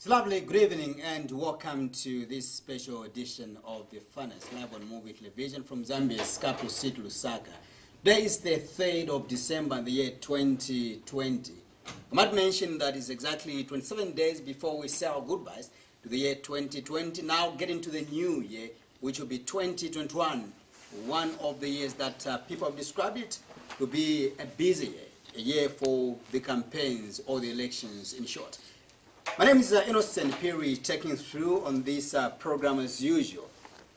It's lovely, good evening, and welcome to this special edition of The Funnest, live on Muvi Television from Zambia's capital city, Lusaka. Today is the 3rd of December in the year 2020. I might mention that it's exactly 27 days before we say our goodbyes to the year 2020. Now getting to the new year, which will be 2021, one of the years that people have described it to be a busy year, a year for the campaigns or the elections in short. My name is Innocent Piri, taking through on this program as usual.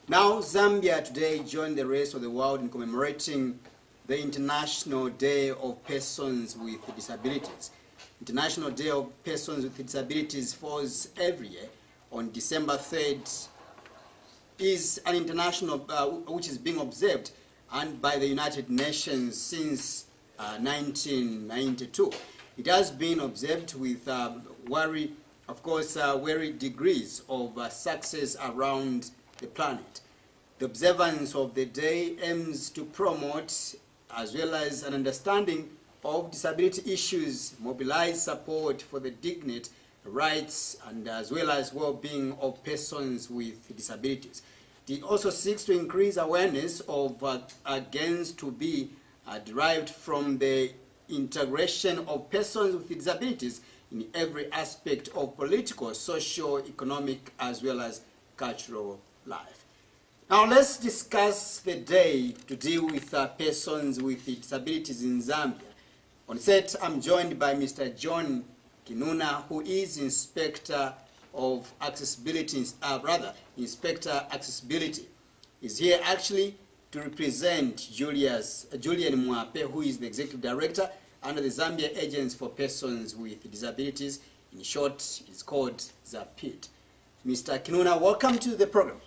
Now, Zambia today joined the rest of the world in commemorating the International Day of Persons with Disabilities. International Day of Persons with Disabilities falls every year on December 3rd. Is an international which is being observed and by the United Nations since 1992. It has been observed with varied degrees of success around the planet. The observance of the day aims to promote as well as an understanding of disability issues, mobilize support for the dignity, rights, and as well as well-being of persons with disabilities. It also seeks to increase awareness of gains to be derived from the integration of persons with disabilities in every aspect of political, social, economic, as well as cultural life. Now let's discuss the day to deal with persons with disabilities in Zambia. On set, I'm joined by Mr. John Kinuna, who is Inspector of Accessibility, Inspector Accessibility. He's here actually to represent JULIEN MWAPE, who is the Executive Director under the Zambia Agency for Persons with Disabilities. In short, it's called ZAPD. Mr. Kinuna, welcome to the program.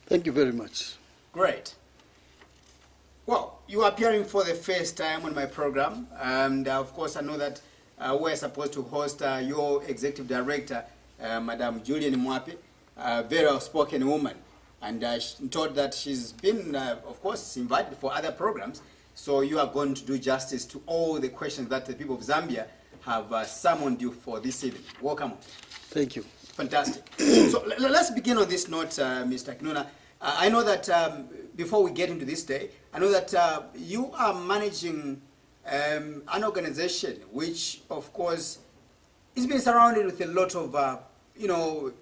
Thank you very much. Great. Well, you are appearing for the first time on my program, and of course I know that we're supposed to host your Executive Director, Madam JULIEN MWAPE, a very outspoken woman, and I'm told that she's been, of course, invited for other programs. So you are going to do justice to all the questions that the people of Zambia have summoned you for this evening. Welcome. Thank you. Fantastic. So let's begin on this note, Mr. Kinuna. I know that before we get into this day, I know that you are managing an organization which, of course, is being surrounded with a lot of,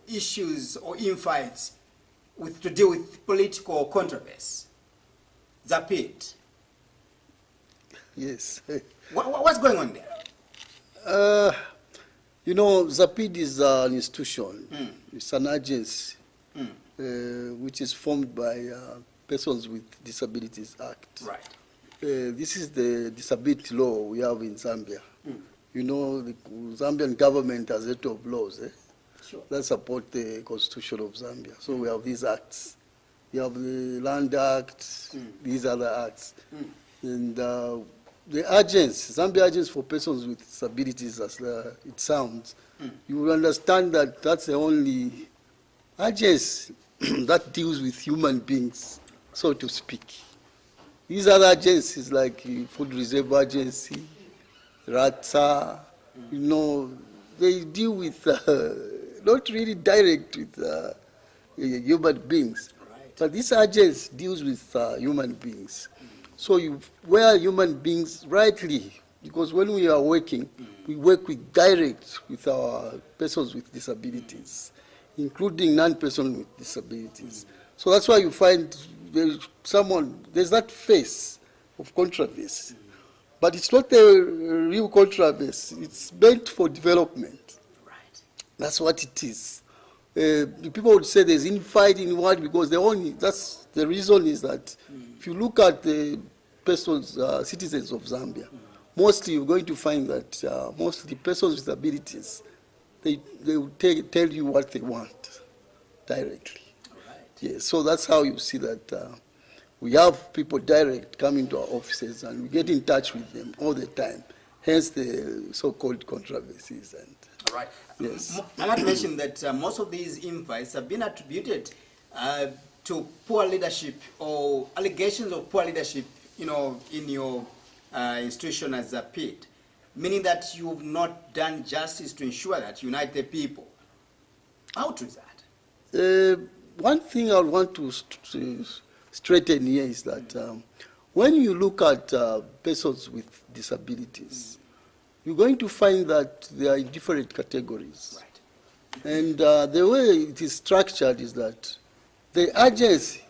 issues or infights to deal with political controversy. ZAPD. Yes. What's going on there? ZAPD is an institution. It's an agency which is formed by Persons with Disabilities Act. Right. This is the disability law we have in Zambia. You know, the Zambian government has a set of laws Sure. that support the constitution of Zambia. So we have these acts. We have the Land Act, these other acts. And the agents, Zambia Agents for Persons with Disabilities, as it sounds, you will understand that that's the only agency that deals with human beings, so to speak. These other agencies like Food Reserve Agency, RATSA, they deal with, not really direct with human beings. Right. But this agency deals with human beings. So where human beings rightly, because when we are working, we work direct with our persons with disabilities, including non-persons with disabilities. So that's why you find there's that face of controversy. But it's not a real controversy. It's meant for development. Right. That's what it is. People would say there's infighting in what, because that's the reason is that if you look at the persons, citizens of Zambia, mostly you're going to find that mostly persons with abilities, they will tell you what they want directly. Right. Yes, so that's how you see that we have people direct coming to our offices and we get in touch with them all the time. Hence the so-called controversies. And all right. yes. I might mention that most of these invites have been attributed to poor leadership or allegations of poor leadership, in your institution as ZAPD, meaning that you've not done justice to ensure that you unite the people. How true is that? One thing I want to straighten here is that when you look at persons with disabilities, you're going to find that they are in different categories. Right. And the way it is structured is that the agency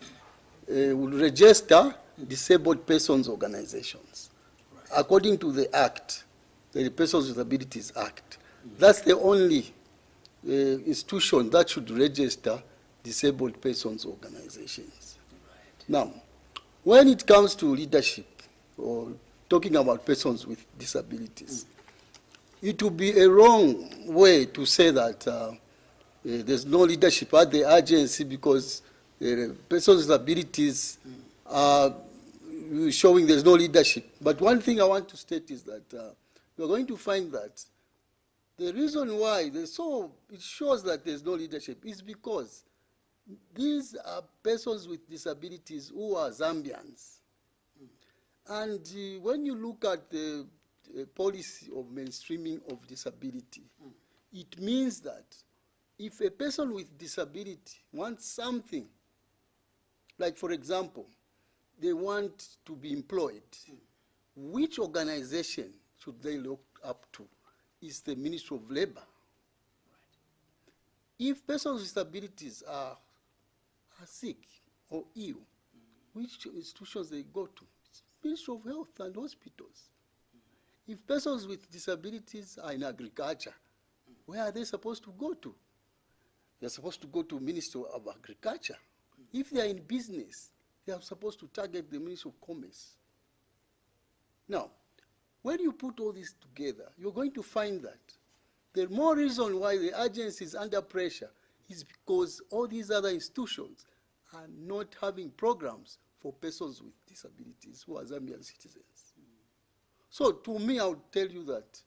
will register disabled persons organizations according to the Act, the Persons with Disabilities Act. That's the only institution that should register disabled persons organizations. Now, when it comes to leadership or talking about persons with disabilities, it would be a wrong way to say that there's no leadership at the agency because persons with disabilities are showing there's no leadership. But one thing I want to state is that you're going to find that the reason why it shows that there's no leadership is because these are persons with disabilities who are Zambians. And when you look at the policy of mainstreaming of disability, it means that if a person with disability wants something, like for example, they want to be employed, which organization should they look up to? Is the Ministry of Labor. If persons with disabilities are sick or ill, which institutions they go to? It's Ministry of Health and Hospitals. If persons with disabilities are in agriculture, where are they supposed to go to? They're supposed to go to Ministry of Agriculture. If they are in business, they are supposed to target the Ministry of Commerce. Now, when you put all this together, you're going to find that the more reason why the agency is under pressure is because all these other institutions are not having programs for persons with disabilities who are Zambian citizens. So to me, I would tell you that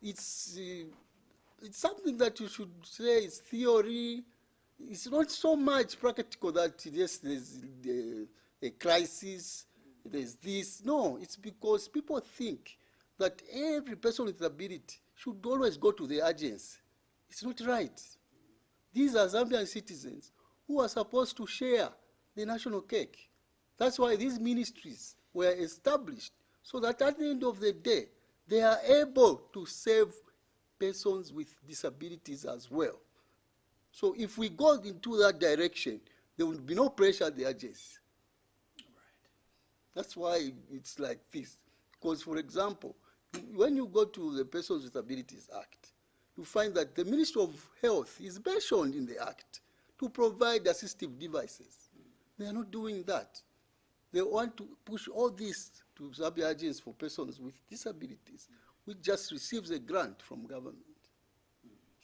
it's something that you should say is theory. It's not so much practical that yes, there's a crisis, there's this. No, it's because people think that every person with disability should always go to the agency. It's not right. These are Zambian citizens who are supposed to share the national cake. That's why these ministries were established, so that at the end of the day, they are able to serve persons with disabilities as well. So if we go into that direction, there will be no pressure at the agency. Right. That's why it's like this. Because, for example, when you go to the Persons with Disabilities Act, you find that the Ministry of Health is mentioned in the Act to provide assistive devices. They are not doing that. They want to push all this to Zambia Agency for Persons with Disabilities, which just receives a grant from government.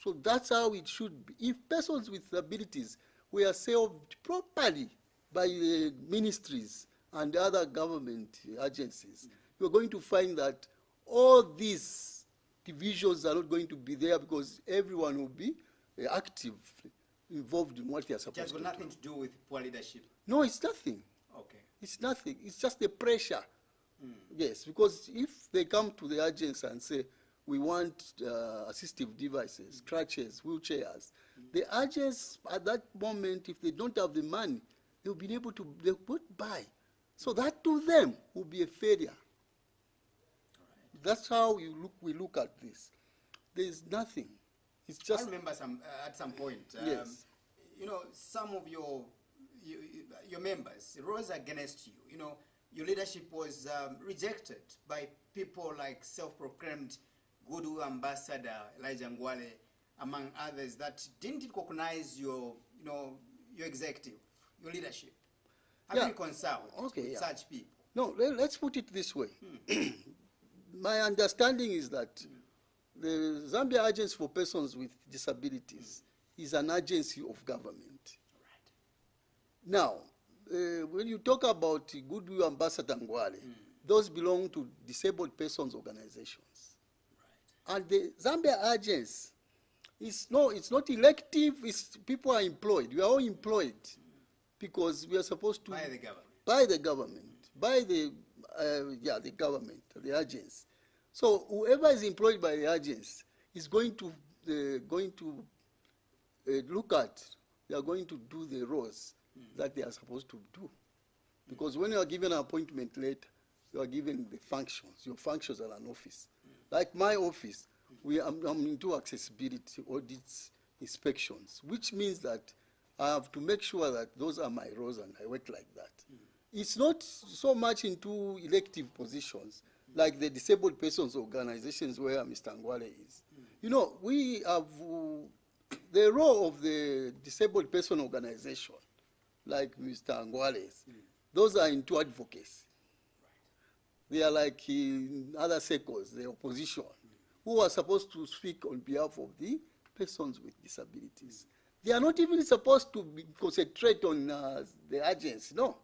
So that's how it should be. If persons with disabilities were served properly by the ministries and other government agencies, you're going to find that all these divisions are not going to be there because everyone will be active, involved in what they are supposed to do. Just got nothing to do with poor leadership? No, it's nothing. Okay. It's nothing. It's just the pressure. Yes, because if they come to the agency and say, we want assistive devices, crutches, wheelchairs, the agents at that moment, if they don't have the money, they'll be able to, they won't buy. So that to them will be a failure. That's how we look at this. There's nothing. It's just. I remember at some point, yes. You know, some of your members rose against you. You know, your leadership was rejected by people like self-proclaimed Goodwill Ambassador Elijah Ngwale, among others, that didn't recognize your executive, your leadership. Have you reconciled with such people? No, let's put it this way. My understanding is that the Zambia Agency for Persons with Disabilities is an agency of government. Right. Now, when you talk about Goodwill Ambassador Ngwale, those belong to disabled persons organizations. Right. And the Zambia Agency, it's not elective, people are employed. We are all employed because we are supposed to... By the government. By the government. By the the government, the agency. So whoever is employed by the agency is going to look at, they are going to do the roles that they are supposed to do. Because when you are given an appointment letter, you are given the functions. Your functions are an office. Like my office, I'm into accessibility audits, inspections, which means that I have to make sure that those are my roles and I work like that. It's not so much into elective positions like the disabled persons organizations where Mr. Ngwale is. You know, we have the role of the disabled person organization, like Mr. Ngwale's. Those are into advocacy. They are like in other circles, the opposition, who are supposed to speak on behalf of the persons with disabilities. They are not even supposed to concentrate on the agency, no.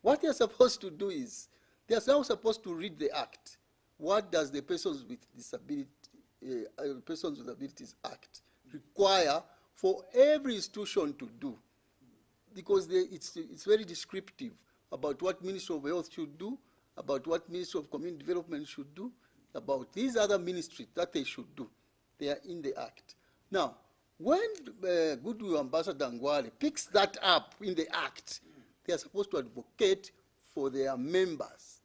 What they are supposed to do is, they are now supposed to read the act. What does the Persons with Abilities Act require for every institution to do? Because it's very descriptive about what Ministry of Health should do, about what Ministry of Community Development should do, about these other ministries that they should do. They are in the act. Now, when Goodwill Ambassador Ngwale picks that up in the act, they are supposed to advocate for their members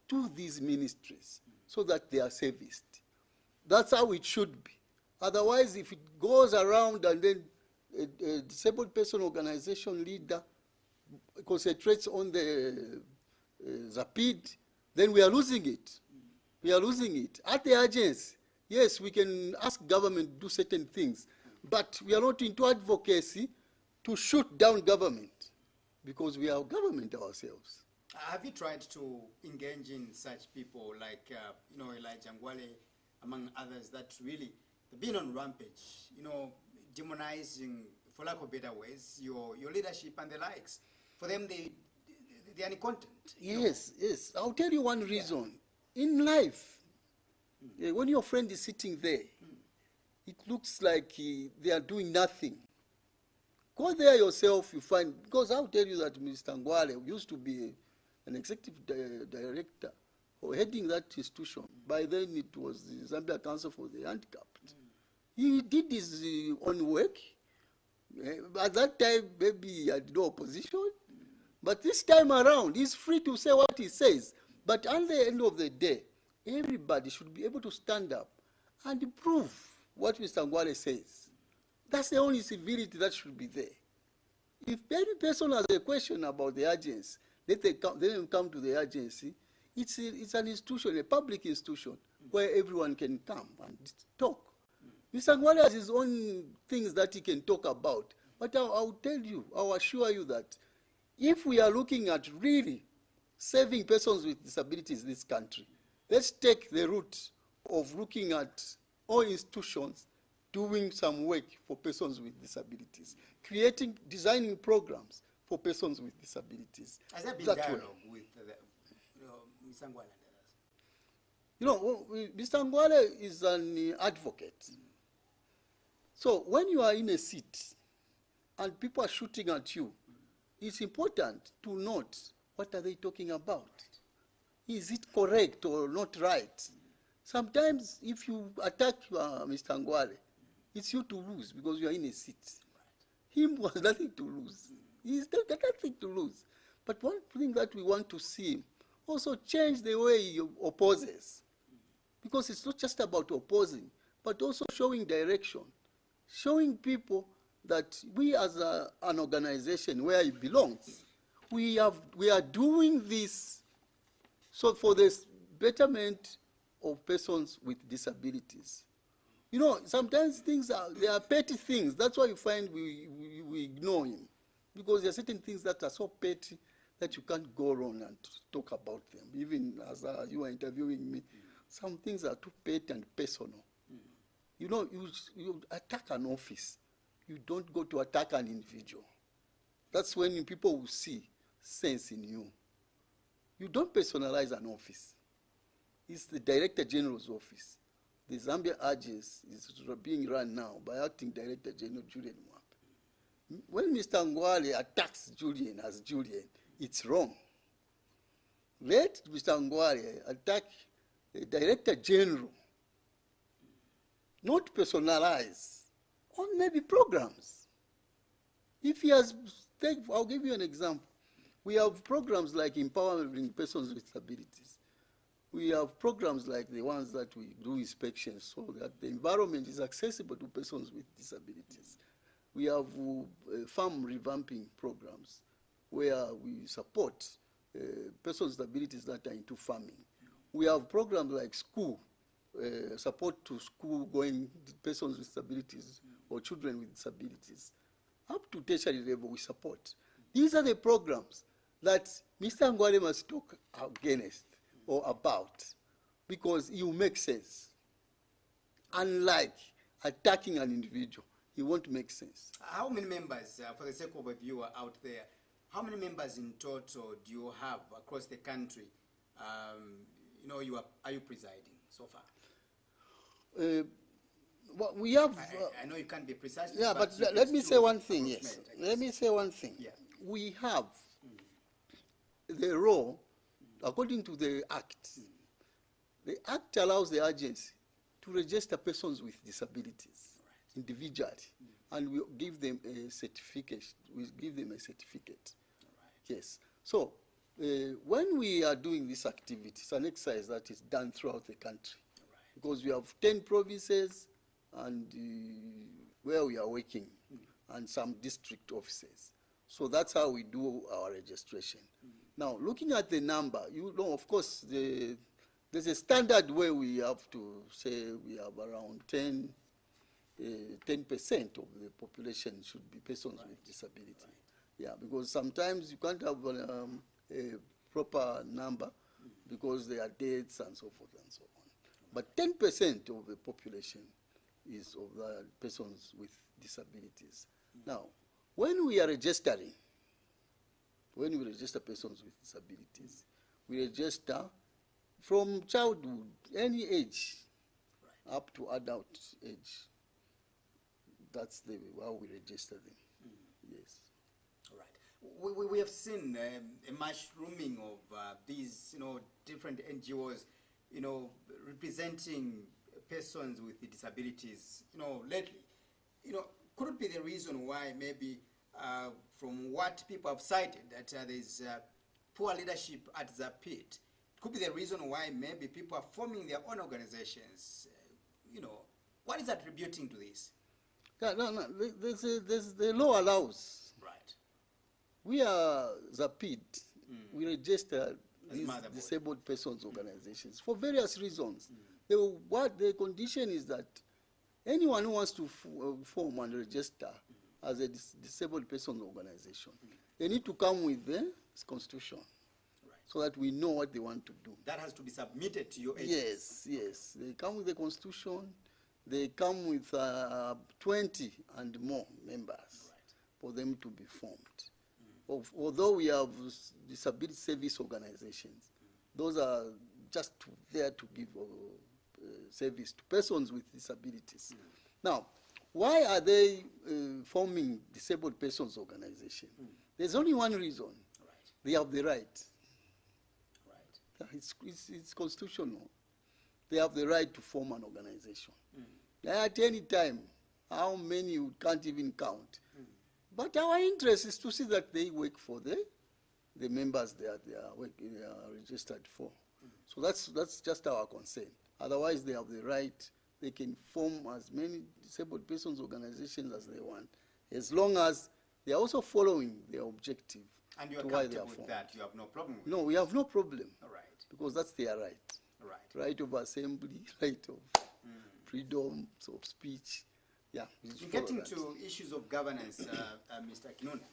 to these ministries so that they are serviced. That's how it should be. Otherwise, if it goes around and then a disabled person organization leader concentrates on the ZAPD, then we are losing it. We are losing it. At the agency, yes, we can ask government to do certain things, but we are not into advocacy to shoot down government because we are government ourselves. Have you tried to engage in such people like, Elijah Ngwale, among others, that really have been on rampage, demonizing, for lack of better ways, your leadership and the likes? For them, they are incontinent. Yes, yes. I'll tell you one reason. In life, when your friend is sitting there, it looks like they are doing nothing. Go there yourself, you find, because I'll tell you that Mr. Ngwale used to be an executive director or heading that institution. By then it was the Zambia Council for the Handicapped. He did his own work. At that time, maybe he had no opposition. But this time around, he's free to say what he says. But at the end of the day, everybody should be able to stand up and prove what Mr. Ngwale says. That's the only civility that should be there. If any person has a question about the agency, let them come to the agency. It's an institution, a public institution, where everyone can come and talk. Mr. Ngwale has his own things that he can talk about. But I'll tell you, I'll assure you that if we are looking at really saving persons with disabilities in this country, let's take the route of looking at all institutions doing some work for persons with disabilities, designing programs for persons with disabilities. Has there been dialogue with Mr. Ngwale and others? Mr. Ngwale is an advocate. So when you are in a seat and people are shooting at you, it's important to note what are they talking about. Is it correct or not right? Sometimes if you attack Mr. Ngwale, it's you to lose because you are in a seat. Him was nothing to lose. He's got nothing to lose. But one thing that we want to see him also change the way he opposes. Because it's not just about opposing, but also showing direction. Showing people that we as an organization where he belongs, we are doing this so for the betterment of persons with disabilities. Sometimes they are petty things. That's why you find we ignore him. Because there are certain things that are so petty that you can't go around and talk about them. Even as you are interviewing me, some things are too petty and personal. You attack an office. You don't go to attack an individual. That's when people will see sense in you. You don't personalize an office. It's the Director General's office. The Zambia agency is being run now by Acting Director General JULIEN. When Mr. Ngwale attacks JULIEN as JULIEN, it's wrong. Let Mr. Ngwale attack the Director General, not personalize on maybe programs. If he has, I'll give you an example. We have programs like empowering persons with disabilities. We have programs like the ones that we do inspections so that the environment is accessible to persons with disabilities. We have farm revamping programs where we support persons with disabilities that are into farming. We have programs like school, support to school going persons with disabilities or children with disabilities. Up to tertiary level we support. These are the programs that Mr. Ngwale must talk against or about, because it will make sense. Unlike attacking an individual, it won't make sense. How many members, for the sake of a viewer out there, how many members in total do you have across the country? Are you presiding so far? Well, we have. I know you can't be precise. Yeah, but let me say one thing. Yes, let me say one thing. Yeah. We have the role, according to the Act. The Act allows the agency to register persons with disabilities individually, and we give them a certificate. We give them a certificate. Yes. So when we are doing this activity, it's an exercise that is done throughout the country, because we have 10 provinces and where we are working, and some district offices. So that's how we do our registration. Now, looking at the number, of course, there's a standard way we have to say we have around 10% of the population should be persons with disability. Yeah, because sometimes you can't have a proper number because there are deaths and so forth and so on. But 10% of the population is of the persons with disabilities. Now, when we register persons with disabilities, we register from childhood, any age, up to adult age. That's how we register them. Yes. All right. We have seen a mushrooming of these, different NGOs, representing persons with disabilities, lately. Could it be the reason why maybe from what people have cited that there's poor leadership at ZAPD? Could be the reason why maybe people are forming their own organizations. What is attributing to this? Yeah, no. The law allows. Right. We are ZAPD. We register these disabled persons organizations for various reasons. What the condition is that anyone who wants to form and register as a disabled persons organization, they need to come with the constitution, so that we know what they want to do. That has to be submitted to your agency. Yes. They come with the constitution. They come with 20 and more members for them to be formed. Although we have disability service organizations, those are just there to give service to persons with disabilities. Now, why are they forming disabled persons organization? There's only one reason. They have the right. It's constitutional. They have the right to form an organization. At any time, how many you can't even count. But our interest is to see that they work for the members they are registered for. So that's just our concern. Otherwise, they have the right. They can form as many disabled persons organizations as they want, as long as they are also following their objective. And you are comfortable with that? You have no problem with No, we have no problem. All right. Because that's their right. Right of assembly, right of freedom of speech. Yeah. Getting to issues of governance, Mr. Kinunda,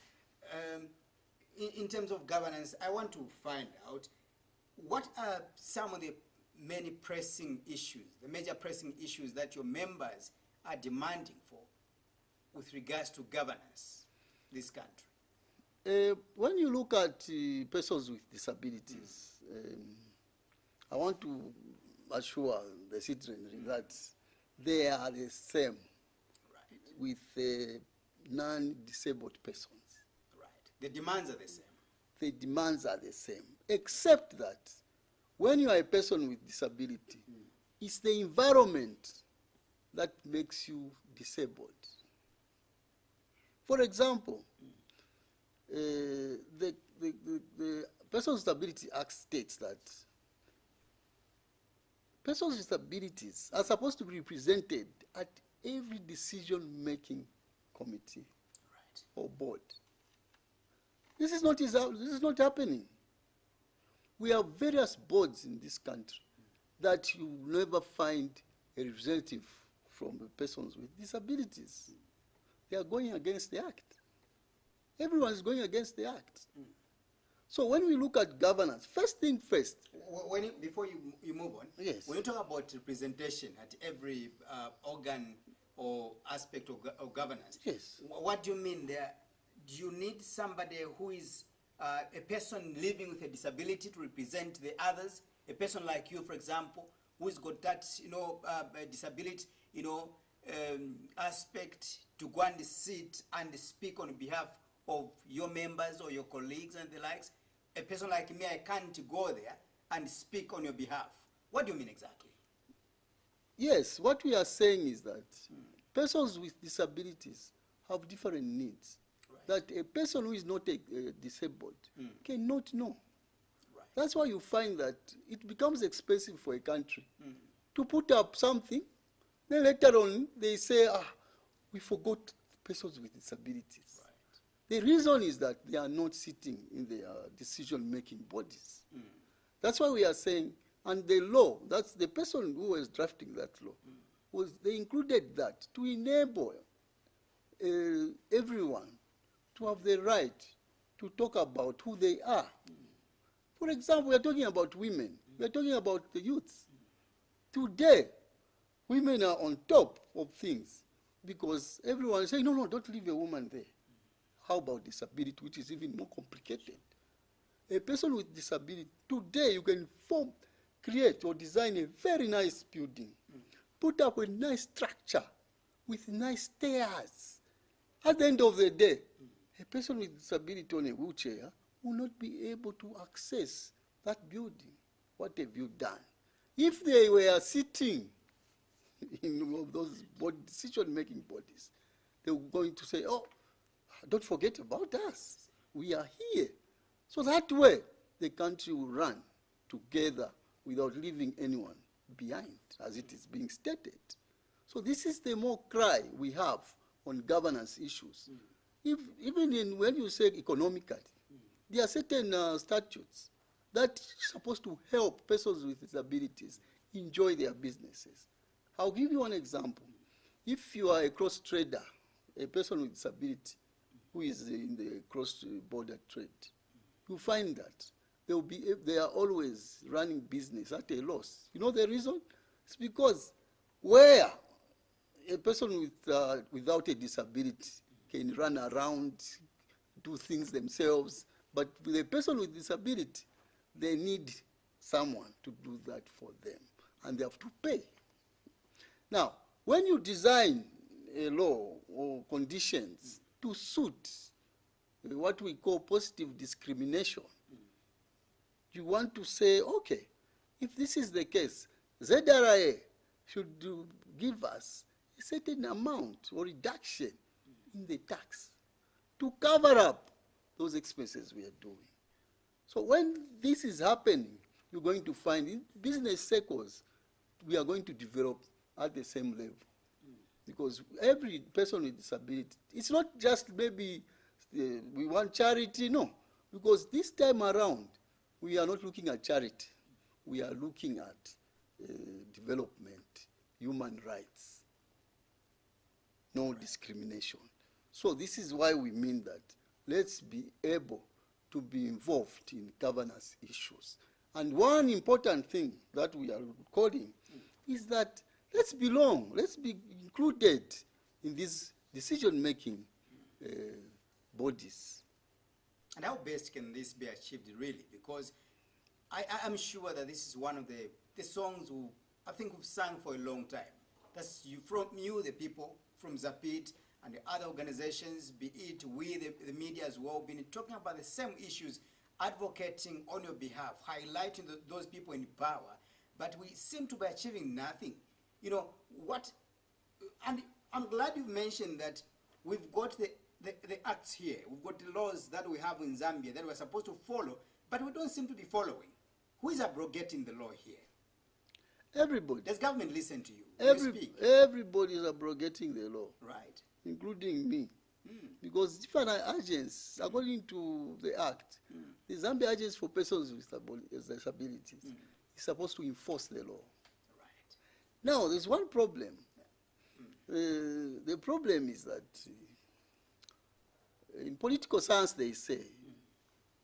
in terms of governance, I want to find out what are some of the many pressing issues, the major pressing issues that your members are demanding for with regards to governance in this country. When you look at persons with disabilities, I want to assure the citizenry that they are the same with non-disabled persons. Right. The demands are the same. The demands are the same, except that when you are a person with disability, it's the environment that makes you disabled. For example, the Persons with Disability Act states that persons with disabilities are supposed to be represented at every decision-making committee or board. This is not happening. We have various boards in this country that you never find a representative from the persons with disabilities. They are going against the act. Everyone is going against the act. So when we look at governance, first thing first. Before you move on, yes. When you talk about representation at every organ or aspect of governance, yes. What do you mean there? Do you need somebody who is a person living with a disability to represent the others? A person like you, for example, who's got that, disability, aspect to go and sit and speak on behalf of your members or your colleagues and the likes. A person like me, I can't go there and speak on your behalf. What do you mean exactly? Yes, what we are saying is that persons with disabilities have different needs. Right. That a person who is not disabled cannot know. Right. That's why you find that it becomes expensive for a country to put up something. Then later on, they say, we forgot persons with disabilities. Right. The reason is that they are not sitting in the decision-making bodies. That's why we are saying, and the law, that's the person who was drafting that law, they included that to enable everyone to have the right to talk about who they are. For example, we are talking about women. We are talking about the youths. Today, women are on top of things because everyone is saying, no, don't leave a woman there. How about disability, which is even more complicated? A person with disability, today you can create or design a very nice building, put up a nice structure with nice stairs. At the end of the day, a person with disability on a wheelchair will not be able to access that building. What have you done? If they were sitting in those decision-making bodies, they were going to say, don't forget about us. We are here. So that way, the country will run together without leaving anyone behind, as it is being stated. So this is the more cry we have on governance issues. Even when you say economically, there are certain statutes that are supposed to help persons with disabilities enjoy their businesses. I'll give you an example. If you are a cross-trader, a person with disability who is in the cross-border trade, you find that they are always running business at a loss. You know the reason? It's because where a person without a disability can run around, do things themselves, but with a person with disability, they need someone to do that for them, and they have to pay. Now, when you design a law or conditions to suit what we call positive discrimination, you want to say, okay, if this is the case, ZRA should give us a certain amount or reduction in the tax to cover up those expenses we are doing. So when this is happening, you're going to find in business circles, we are going to develop at the same level. Because every person with disability, it's not just maybe we want charity, no. Because this time around, we are not looking at charity. We are looking at development, human rights, no discrimination. So this is why we mean that let's be able to be involved in governance issues. And one important thing that we are calling is that let's belong, let's be included in these decision-making bodies. And how best can this be achieved, really? Because I'm sure that this is one of the songs I think we've sung for a long time. That's from you, the people, from ZAPD, and the other organizations, be it we, the media as well, been talking about the same issues, advocating on your behalf, highlighting those people in power, but we seem to be achieving nothing. You know, and I'm glad you mentioned that we've got the the acts here. We've got the laws that we have in Zambia that we're supposed to follow, but we don't seem to be following. Who is abrogating the law here? Everybody. Does government listen to you? You speak. Everybody is abrogating the law. Right. Including me. Because different agents, according to the Act, the Zambia Agents for Persons with Disabilities is supposed to enforce the law. Right. Now, there's one problem. The problem is that in political science they say,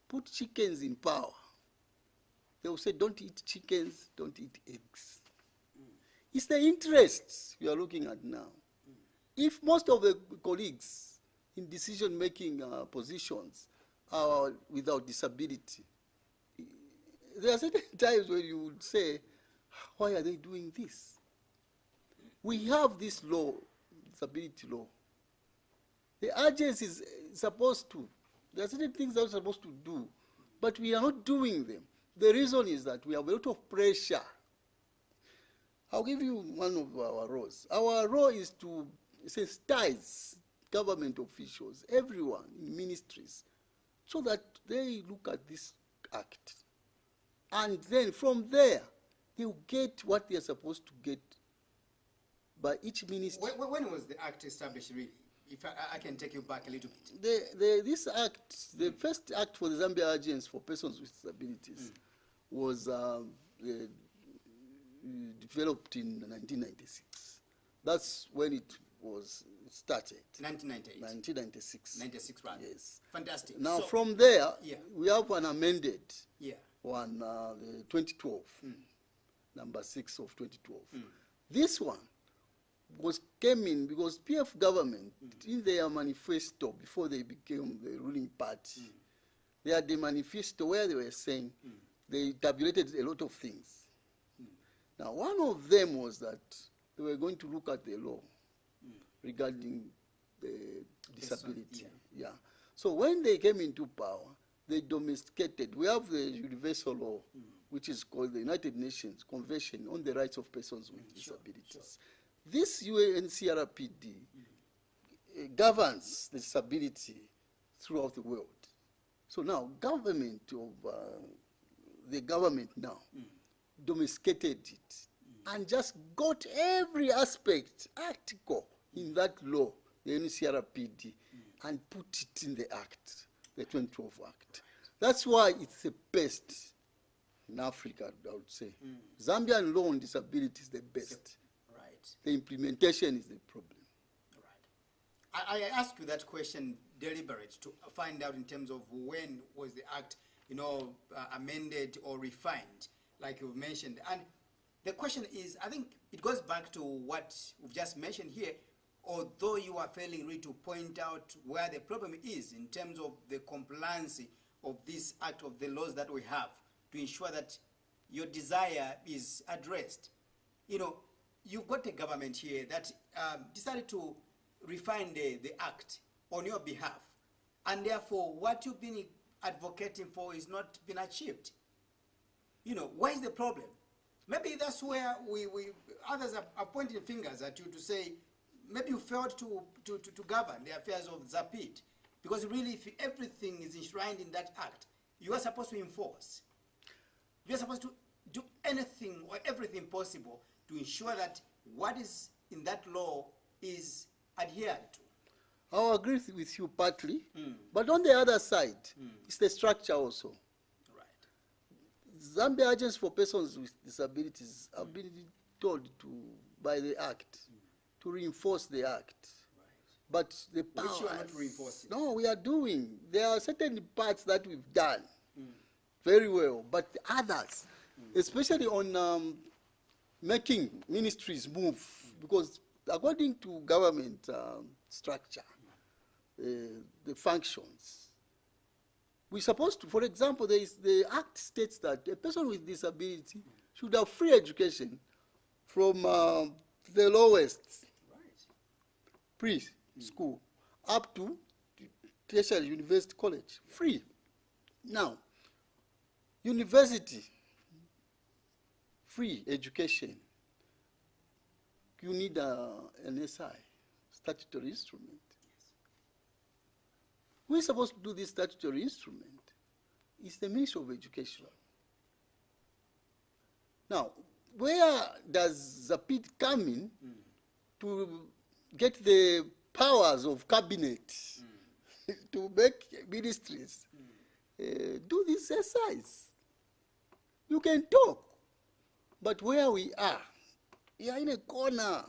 put chickens in power. They will say, don't eat chickens, don't eat eggs. It's the interests we are looking at now. If most of the colleagues in decision-making positions are without disability, there are certain times when you would say, why are they doing this? We have this law, disability law. The agency is supposed to, there are certain things that we're supposed to do, but we are not doing them. The reason is that we have a lot of pressure. I'll give you one of our roles. Our role is to sensitize government officials, everyone in ministries, so that they look at this act. And then from there, they'll get what they're supposed to get by each ministry. When was the act established, really? If I can take you back a little bit. This act, the first act for the Zambia Agents for Persons with Disabilities was developed in 1996. That's when it was started. 1998. 1996. 96, right? Yes. Fantastic. Now, so, from there, yeah, we have an amended one, 2012, number 6 of 2012. This one came in because PF government, in their manifesto, before they became the ruling party, they had the manifesto where they were saying they tabulated a lot of things. Now, one of them was that they were going to look at the law regarding the disability. So when they came into power, they domesticated. We have the universal law, which is called the United Nations Convention on the Rights of Persons with Disabilities. This UNCRPD governs the disability throughout the world. So now, the government now domesticated it and just got every article in that law, the UNCRPD, and put it in the Act, the 2012 Act. That's why it's the best in Africa, I would say. Zambian law on disability is the best. The implementation is the problem. Right. I ask you that question deliberate to find out in terms of when was the act, amended or refined, like you've mentioned. And the question is, I think it goes back to what we've just mentioned here, although you are failing really to point out where the problem is in terms of the compliance of this act, of the laws that we have, to ensure that your desire is addressed. You've got a government here that decided to refine the act on your behalf, and therefore what you've been advocating for is not been achieved. Where is the problem? Maybe that's where others are pointing fingers at you to say, maybe you failed to govern the affairs of ZAPD, because really if everything is enshrined in that act, you are supposed to enforce. You are supposed to do anything or everything possible to ensure that what is in that law is adhered to. I'll agree with you partly, but on the other side, it's the structure also. Right. Zambia Agents for Persons with Disabilities have been told by the Act to reinforce the Act. Right. But the powers, which you are not reinforcing. No, we are doing. There are certain parts that we've done very well, but others, especially on making ministries move, because according to government structure, the functions, we're supposed to, for example, the Act states that a person with disability should have free education from the lowest pre-school up to tertiary university college, free. Now, university, free education, you need an SI, statutory instrument. is supposed to do this statutory instrument is the Ministry of Education. Now, where does ZAPD come in to get the powers of cabinet to make ministries do this exercise? You can talk, but where we are in a corner.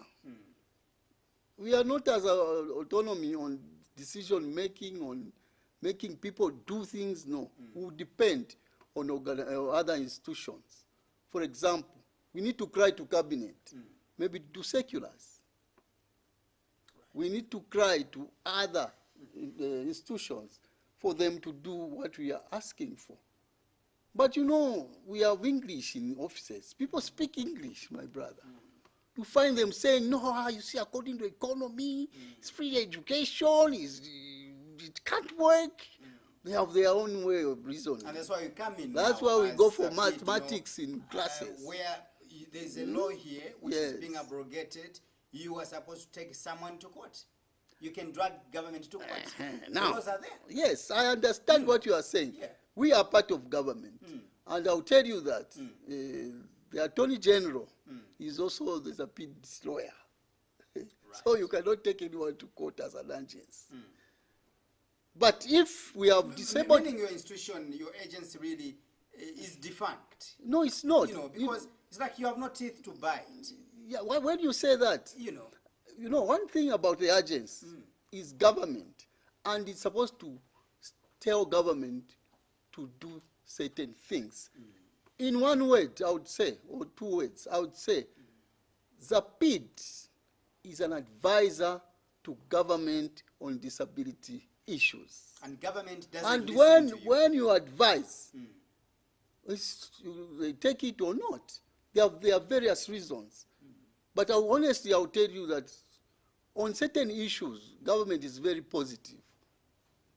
We are not as autonomy on decision making, on making people do things. No, we depend on other institutions. For example, we need to cry to cabinet, maybe to seculars. We need to cry to other institutions for them to do what we are asking for. But you know, we have English in offices. People speak English, my brother. You find them saying, no, you see, according to economy, it's free education, it can't work. They have their own way of reasoning. And that's why you come in. That's why we go for mathematics in classes. Where there's a law here which is being abrogated, you are supposed to take someone to court. You can drag government to court. Now, laws are there. yes, I understand what you are saying. Yeah. We are part of government. And I'll tell you that the Attorney General is also the ZAPD's lawyer. So you cannot take anyone to court as an agent. But if we have disabled... Meaning your institution, your agency really is defunct. No, it's not. You know, because it's like you have no teeth to bite. Yeah, when you say that, you know, one thing about the agents is government, and it's supposed to tell government to do certain things. In one word, I would say, or two words, I would say, ZAPD is an advisor to government on disability issues. And government doesn't And listen to you. when you advise, they take it or not. There are various reasons. But honestly, I'll tell you that on certain issues, government is very positive.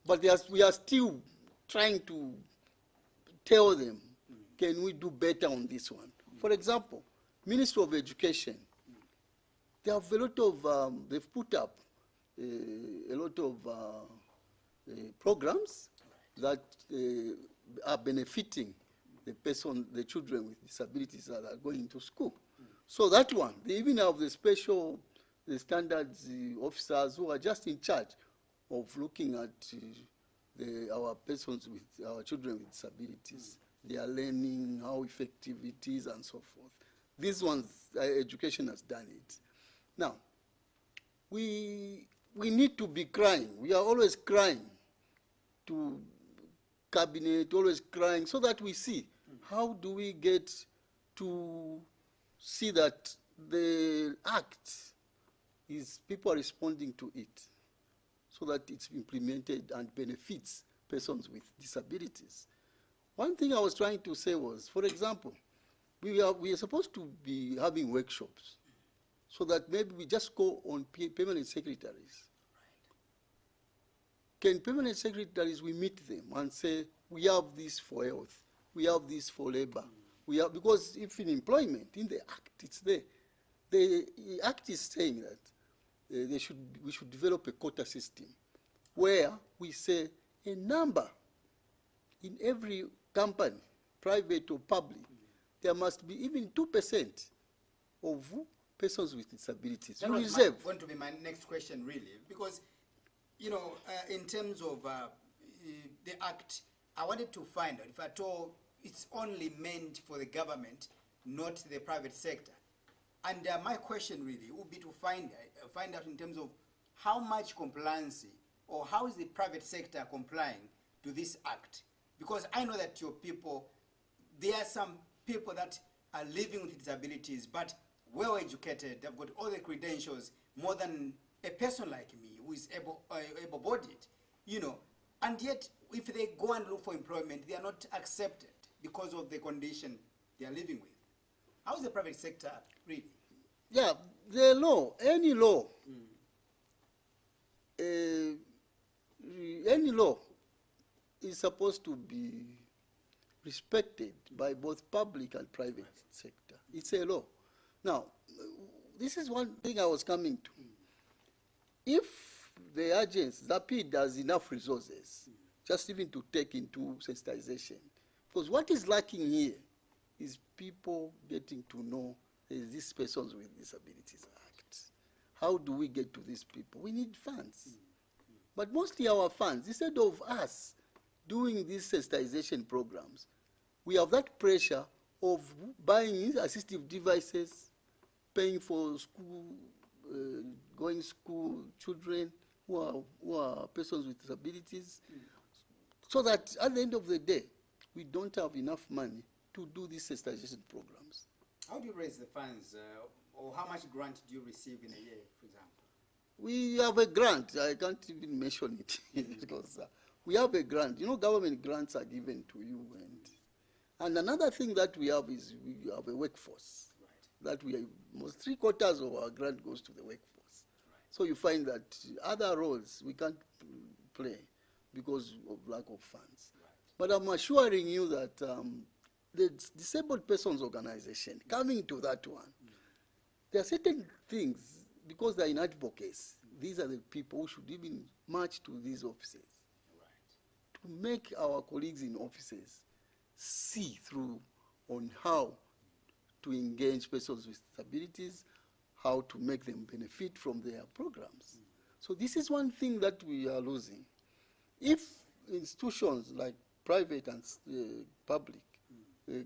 But we are still trying to tell them, can we do better on this one? For example, Ministry of Education, they have a lot of, they've put up a lot of programs that are benefiting the children with disabilities that are going to school. So that one, they even have the special standards officers who are just in charge of looking at our children with disabilities. They are learning how effective it is and so forth. These ones, education has done it. Now, we need to be crying. We are always crying to cabinet, always crying, so that we see how do we get to see that the act is people are responding to it, so that it's implemented and benefits persons with disabilities. One thing I was trying to say was, for example, we are supposed to be having workshops, so that maybe we just go on permanent secretaries. Can permanent secretaries, we meet them and say, we have this for health, we have this for labor, because if in employment, in the act, it's there. The act is saying that we should develop a quota system where we say a number in every company, private or public, there must be even 2% of persons with disabilities. That was going to be my next question, really, because, you know, in terms of the act, I wanted to find out if at all it's only meant for the government, not the private sector. And my question really would be to find out in terms of how much compliance or how is the private sector complying to this act. Because I know that your people, there are some people that are living with disabilities, but well educated, they've got all the credentials, more than a person like me who is able-bodied, you know, and yet if they go and look for employment, they are not accepted because of the condition they are living with. How is the private sector really? Yeah, the law, any law, any law is supposed to be respected by both public and private sector. It's a law. Now, this is one thing I was coming to. If the agents, ZAPD has enough resources, just even to take into sensitization. Because what is lacking here is people getting to know these Persons with Disabilities Act. How do we get to these people? We need funds. But mostly our funds, instead of us doing these sensitization programs, we have that pressure of buying assistive devices, paying for school, going school children who are persons with disabilities, so that at the end of the day, we don't have enough money to do these sensitization programs. How do you raise the funds, or how much grant do you receive in a year, for example? We have a grant. I can't even mention it because we have a grant. You know, government grants are given to you, and another thing that we have is we have a workforce. Right. That we almost 3/4 of our grant goes to the workforce. Right. So you find that other roles we can't play because of lack of funds. Right. But I'm assuring you that the Disabled Persons Organization, coming to that one, there are certain things, because they're in advocacy, these are the people who should even march to these offices. Right. To make our colleagues in offices see through on how to engage persons with disabilities, how to make them benefit from their programs. So this is one thing that we are losing. If institutions like private and public,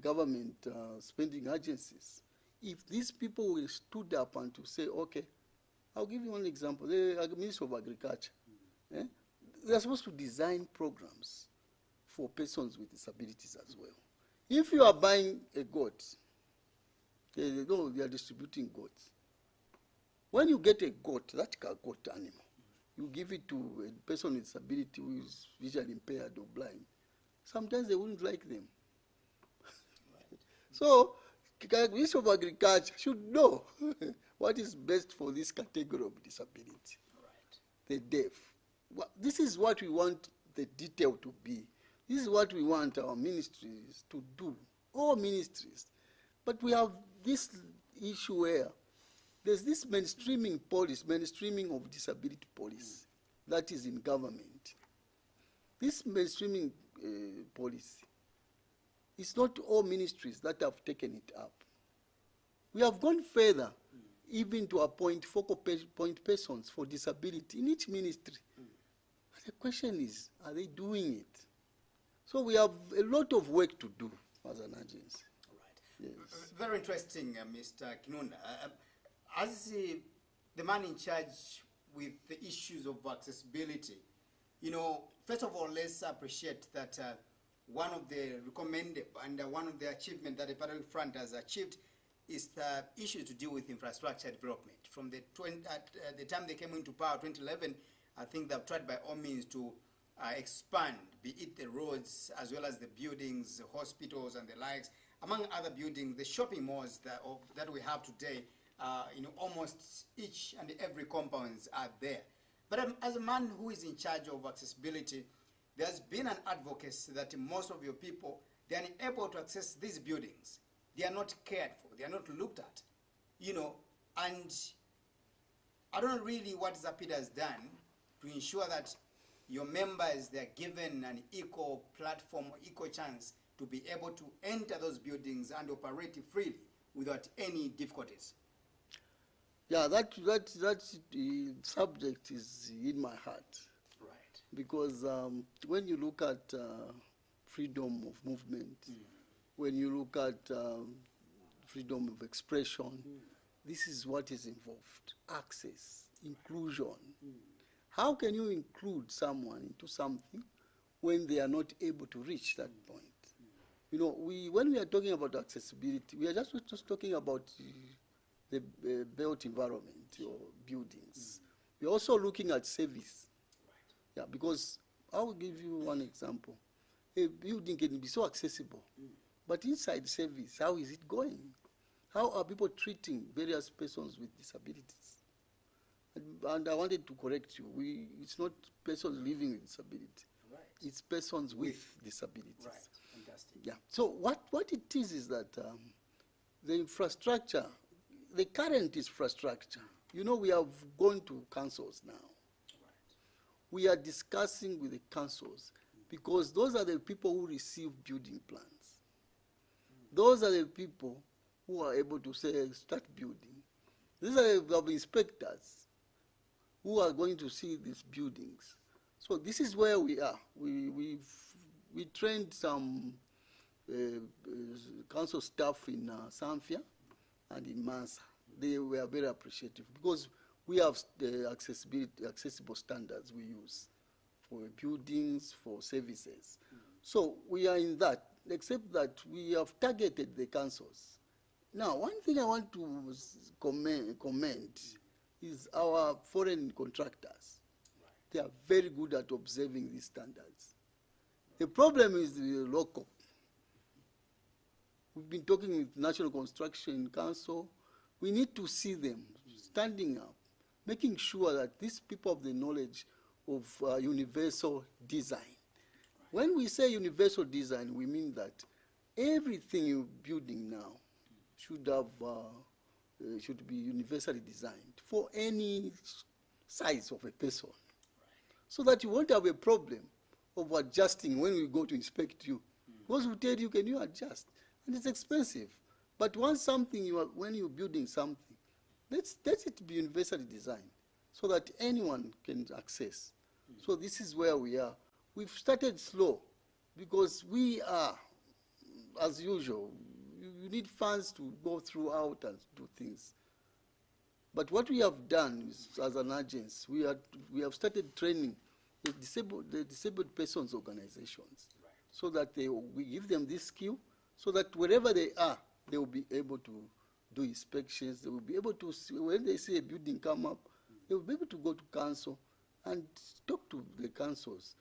government spending agencies, if these people will stood up and to say, okay, I'll give you one example. The Minister of Agriculture, they're supposed to design programs for persons with disabilities as well. If you are buying a goat, they are distributing goats. When you get a goat, that goat animal, you give it to a person with disability who is visually impaired or blind. Sometimes they wouldn't like them. So, the Minister of Agriculture should know what is best for this category of disability. Right. The deaf. This is what we want the detail to be. This is what we want our ministries to do, all ministries. But we have this issue where there's this mainstreaming policy, mainstreaming of disability policy that is in government. This mainstreaming policy, it's not all ministries that have taken it up. We have gone further, even to appoint focal point persons for disability in each ministry. The question is, are they doing it? So we have a lot of work to do as an agency. Right. Yes. Very interesting, Mr. Kinunda. As the man in charge with the issues of accessibility, you know, first of all, let's appreciate that one of the recommended and one of the achievements that the Patriotic Front has achieved is the issue to deal with infrastructure development. From the time they came into power, 2011, I think they've tried by all means to expand, be it the roads as well as the buildings, the hospitals and the likes, among other buildings, the shopping malls that we have today. You know, almost each and every compounds are there. But as a man who is in charge of accessibility, there's been an advocacy that most of your people, they are unable to access these buildings. They are not cared for. They are not looked at. You know, and I don't know really what ZAPD has done to ensure that your members, they are given an equal platform or equal chance to be able to enter those buildings and operate freely without any difficulties. Yeah, that subject is in my heart. Right. Because when you look at freedom of movement, when you look at freedom of expression, this is what is involved. Access, inclusion. How can you include someone into something when they are not able to reach that point? You know, when we are talking about accessibility, we are just talking about the built environment or buildings. We're also looking at service. Yeah, because I will give you one example. A building can be so accessible, but inside service, how is it going? How are people treating various persons with disabilities? And I wanted to correct you. It's not persons living with disability. Right. It's persons with disabilities. Right. Fantastic. Yeah. So what it is that the infrastructure, the current infrastructure, you know, we have gone to councils now. Right. we are discussing with the councils, because those are the people who receive building plans. Those are the people who are able to say, start building. These are the inspectors who are going to see these buildings. So this is where we are. We trained some council staff in Zambia and in Mansa. They were very appreciative because we have the accessible standards we use for buildings, for services. So we are in that, except that we have targeted the councils. Now, one thing I want to comment is our foreign contractors. They are very good at observing these standards. The problem is the local. We've been talking with National Construction Council. We need to see them standing up, making sure that these people have the knowledge of universal design. When we say universal design, we mean that everything you're building now should have should be universally designed for any size of a person, so that you won't have a problem of adjusting when we go to inspect you. Because we tell you, can you adjust? And it's expensive. But once something when you're building something, let it be universally designed so that anyone can access. So this is where we are. We've started slow because we are, as usual, you need funds to go throughout and do things. But what we have done is, as an agency, we have started training the disabled persons organizations, so that we give them this skill, so that wherever they are, they will be able to do inspections. They will be able to see, when they see a building come up, they will be able to go to council and talk to the councils.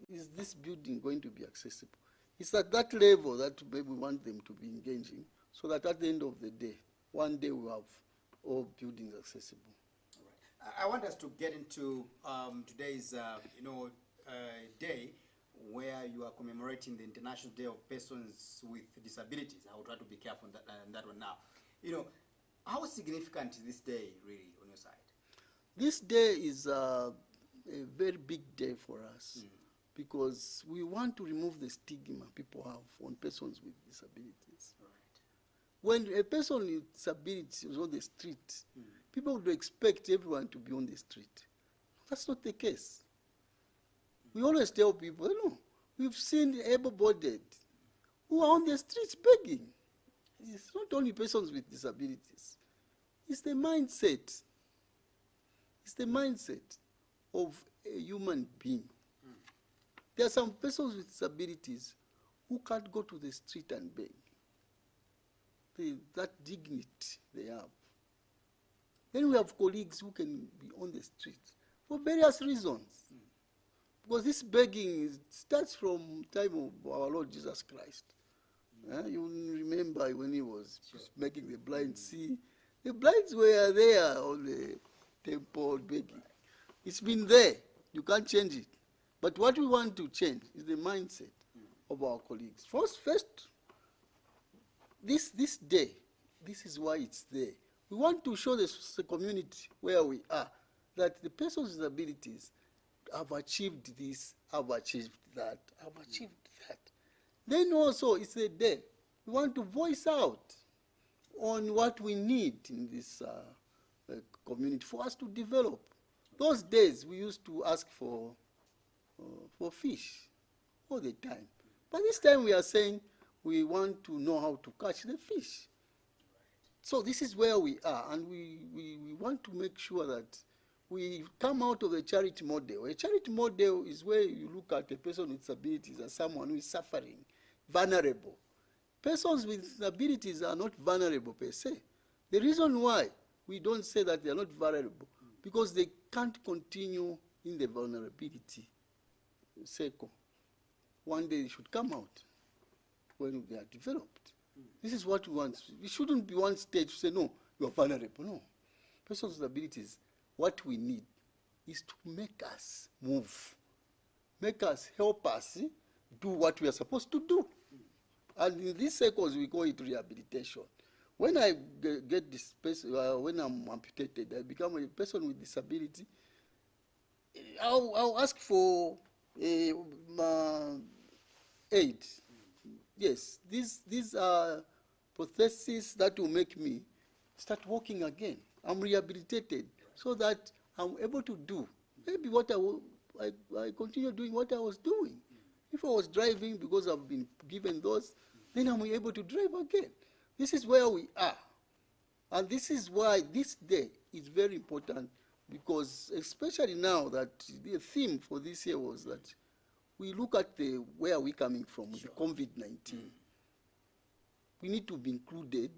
Is this building going to be accessible? It's at that level that we want them to be engaging, so that at the end of the day, one day we'll have all buildings accessible. All right. I want us to get into today's day, where you are commemorating the International Day of Persons with Disabilities. I will try to be careful on that one now. How significant is this day really on your side? This day is a very big day for us, because we want to remove the stigma people have on persons with disabilities. Right. When a person with disability is on the street, people would expect everyone to be on the street. That's not the case. We always tell people, no, we've seen able-bodied who are on the streets begging. It's not only persons with disabilities. It's the mindset. It's the mindset of a human being. There are some persons with disabilities who can't go to the street and beg. That dignity they have. Then we have colleagues who can be on the street for various reasons. Because this begging starts from the time of our Lord Jesus Christ. You remember when he was making the blind see. The blinds were there on the temple begging. It's been there. You can't change it. But what we want to change is the mindset of our colleagues. First, this day, this is why it's there. We want to show the community where we are that the persons with disabilities have achieved this, have achieved that, have achieved that. Then also, it's a day. We want to voice out on what we need in this community for us to develop. Those days, we used to ask for fish all the time. But this time we are saying we want to know how to catch the fish. So this is where we are, and we want to make sure that we come out of the charity model. A charity model is where you look at a person with disabilities as someone who is suffering, vulnerable. Persons with disabilities are not vulnerable per se. The reason why we don't say that they are not vulnerable, because they can't continue in the vulnerability circle. One day they should come out when they are developed. This is what we want. We shouldn't be one stage to say, no, you are vulnerable. No. Persons with disabilities, what we need is to make us move, make us, help us do what we are supposed to do. And in these circles, we call it rehabilitation. When I get this person, when I'm amputated, I become a person with disability. I'll ask for aid. Yes, these are prostheses that will make me start walking again. I'm rehabilitated so that I'm able to do maybe what I continue doing what I was doing. If I was driving because I've been given those, then I'm able to drive again. This is where we are. And this is why this day is very important, because especially now that the theme for this year was that we look at where are we coming from with COVID-19. We need to be included.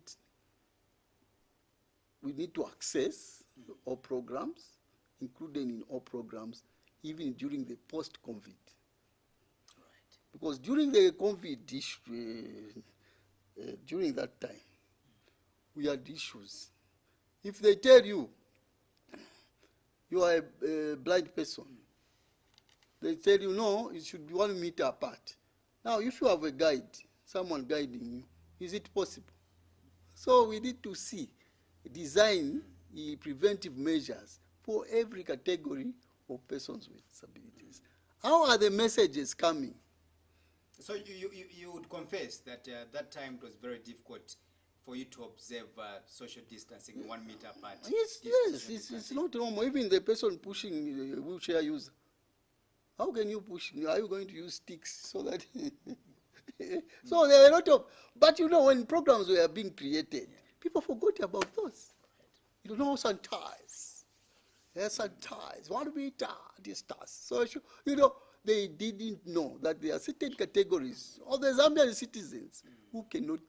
We need to access all programs, included in all programs, even during the post-COVID. Right. Because during the COVID issue, during that time, we had issues. If they tell you you are a blind person, they tell you no, it should be 1 meter apart. Now, if you have a guide, someone guiding you, is it possible? So we need to design the preventive measures for every category of persons with disabilities. How are the messages coming? So you would confess that that time it was very difficult for you to observe social distancing 1 meter apart? Yes, it's not normal. Even the person pushing the wheelchair user, how can you push? Are you going to use sticks so that... So there are a lot of... But you know, when programs were being created, people forgot about those. Right. You know, sanitize. Yes, sanitize. 1 meter distance. So, you know, they didn't know that there are certain categories of the Zambian citizens who cannot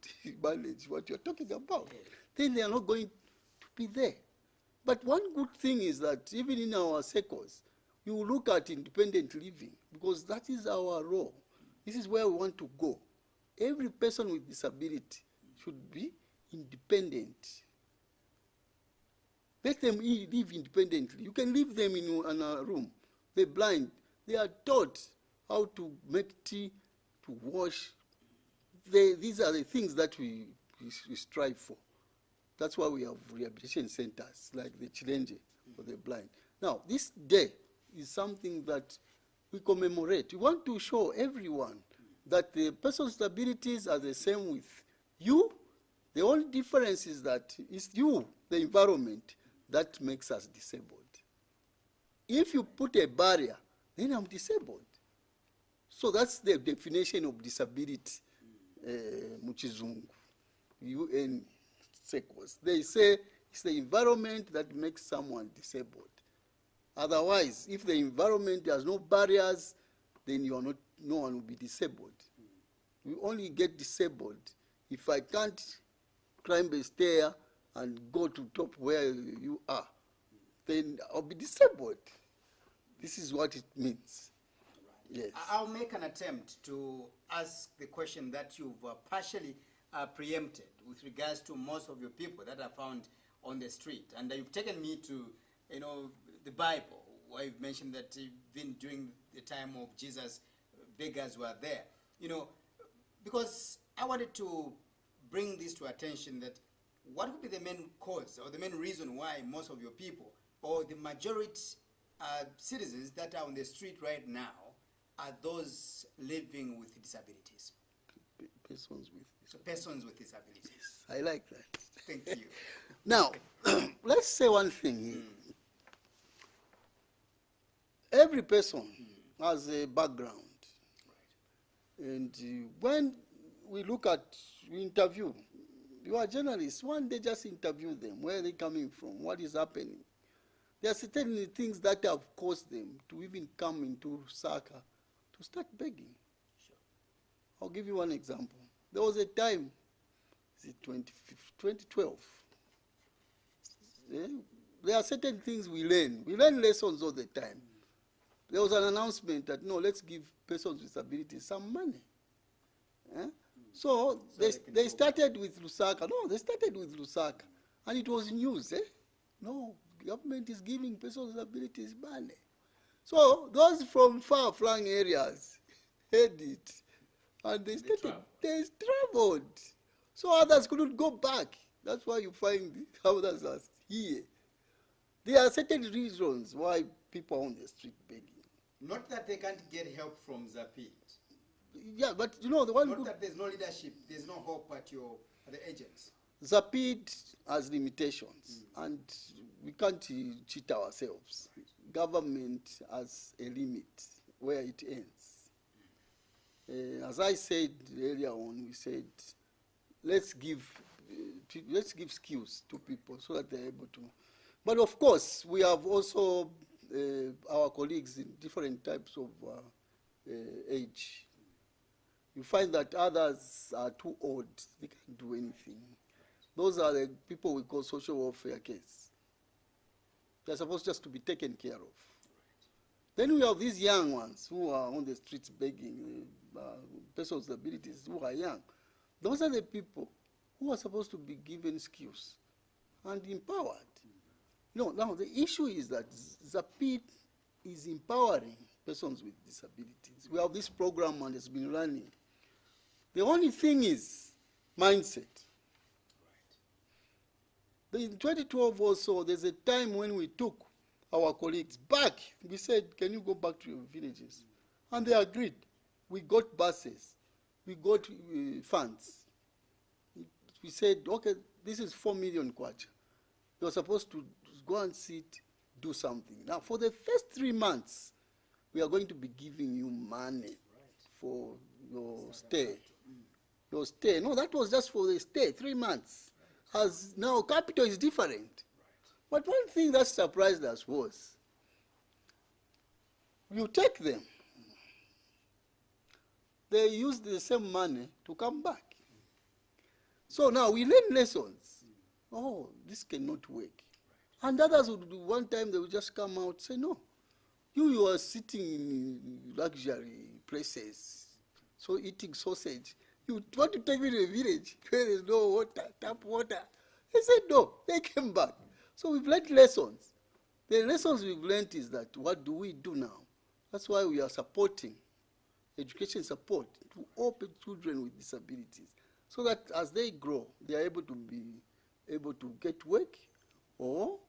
manage what you're talking about. Then they are not going to be there. But one good thing is that even in our circles, you look at independent living, because that is our role. This is where we want to go. Every person with disability should be independent. Let them live independently. You can leave them in a room. They're blind. They are taught how to make tea, to wash. These are the things that we strive for. That's why we have rehabilitation centers like the Chilenge for the blind. Now, this day is something that we commemorate. We want to show everyone that the person's disabilities are the same with you. The only difference is that it's you, the environment, that makes us disabled. If you put a barrier, then I'm disabled. So that's the definition of disability, Muchizungu, UN circles. They say it's the environment that makes someone disabled. Otherwise, if the environment has no barriers, then no one will be disabled. We only get disabled if I can't climb a stair and go to top where you are. Then I'll be disabled. This is what it means. Right. Yes. I'll make an attempt to ask the question that you've partially preempted with regards to most of your people that are found on the street. And you've taken me to, the Bible, where you've mentioned that even during the time of Jesus, beggars were there. Because I wanted to bring this to attention, that what would be the main cause or the main reason why most of your people or the majority citizens that are on the street right now are those living with disabilities? Persons with disabilities. Persons with disabilities. Yes, I like that. Thank you. Now, let's say one thing here. Every person has a background. Right. And when we interview, you are journalists, one day just interview them. Where are they coming from? What is happening? There are certain things that have caused them to even come into Lusaka to start begging. Sure. I'll give you one example. There was a time, 2012. There are certain things we learn. We learn lessons all the time. There was an announcement that, no, let's give persons with disabilities some money. So they started with Lusaka. No, they started with Lusaka. And it was news. No, government is giving persons with disabilities money. So those from far-flung areas heard it. And they traveled. So others couldn't go back. That's why you find others are here. There are certain reasons why people on the street begging. Not that they can't get help from ZAPD. Yeah, but you know, the one Not good, that there's no leadership, there's no hope at the agents. ZAPD has limitations, and we can't cheat ourselves. Government has a limit where it ends. As I said earlier on, we said, let's give skills to people so that they're able to. But of course, we have also our colleagues in different types of age. You find that others are too old, they can't do anything. Those are the people we call social welfare case. They're supposed just to be taken care of. Then we have these young ones who are on the streets begging, persons with disabilities who are young. Those are the people who are supposed to be given skills and empowered. No, now the issue is that ZAPD is empowering persons with disabilities. We have this program and it's been running. The only thing is mindset. In 2012 also, there's a time when we took our colleagues back. We said, can you go back to your villages? And they agreed. We got buses. We got funds. We said, okay, this is 4 million kwacha. You're supposed to go and sit, do something. Now, for the first 3 months, we are going to be giving you money for your stay. Your stay. No, that was just for the stay, 3 months. As now, capital is different. But one thing that surprised us was, you take them, they use the same money to come back. So now we learn lessons. Oh, this cannot work. And others would do, one time they would just come out and say, no, you are sitting in luxury places, so eating sausage. You want to take me to a village where there's no water, tap water. They said no, they came back. So we've learned lessons. The lessons we've learned is that what do we do now? That's why we are supporting education support to all children with disabilities, so that as they grow, they are able to be able to get work or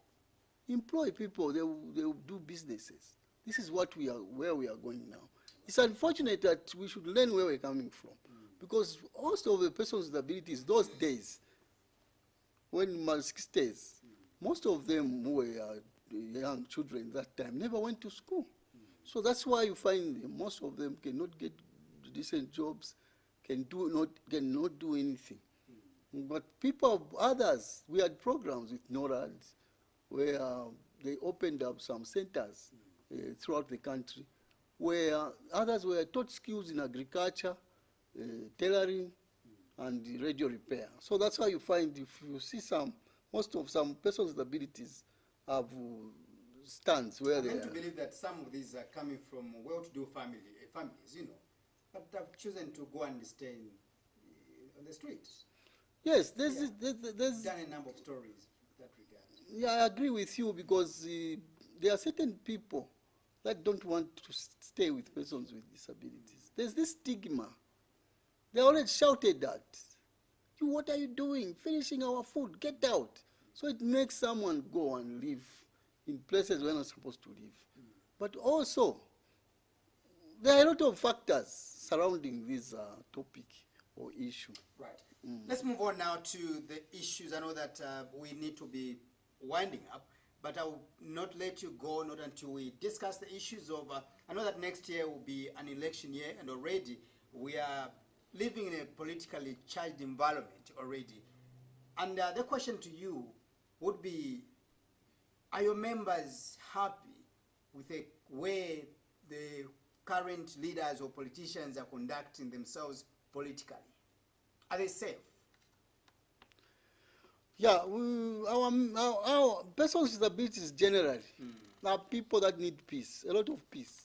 employ people. They will do businesses. This is what we are, where we are going now. It's unfortunate that we should learn where we're coming from, because most of the persons with disabilities those days, when stays, most of them who were young children that time never went to school. So that's why you find them, most of them cannot get decent jobs, cannot do anything. But people, others, we had programs with NORAD where they opened up some centers throughout the country, where others were taught skills in agriculture, tailoring, and radio repair. So that's why you find, if you see some persons with abilities have stands where they are. I tend to believe that some of these are coming from well-to-do families, you know, but have chosen to go and stay on the streets. Yes, there's done a number of stories in that regard. Yeah, I agree with you, because there are certain people that don't want to stay with persons with disabilities. There's this stigma. They already shouted at, you, what are you doing? Finishing our food, get out. So it makes someone go and live in places where they're not supposed to live. But also, there are a lot of factors surrounding this topic or issue. Right. Let's move on now to the issues. I know that we need to be winding up, but I will not let you go not until we discuss the issues of, I know that next year will be an election year, and already we are living in a politically charged environment already. And the question to you would be, are your members happy with the way the current leaders or politicians are conducting themselves politically? Are they safe? Yeah, our persons with disabilities generally are people that need peace, a lot of peace.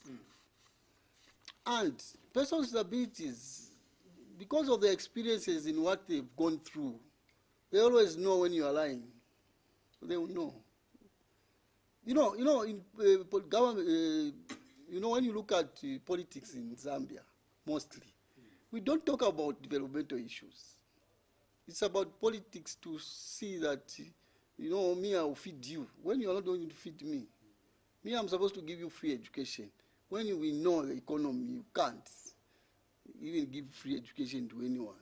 And persons with disabilities, because of their experiences in what they've gone through, they always know when you are lying. They will know. In government, when you look at politics in Zambia, mostly, we don't talk about developmental issues. It's about politics to see that, me, I will feed you when you are not going to feed me. Me, I'm supposed to give you free education. When we know the economy, you can't even give free education to anyone.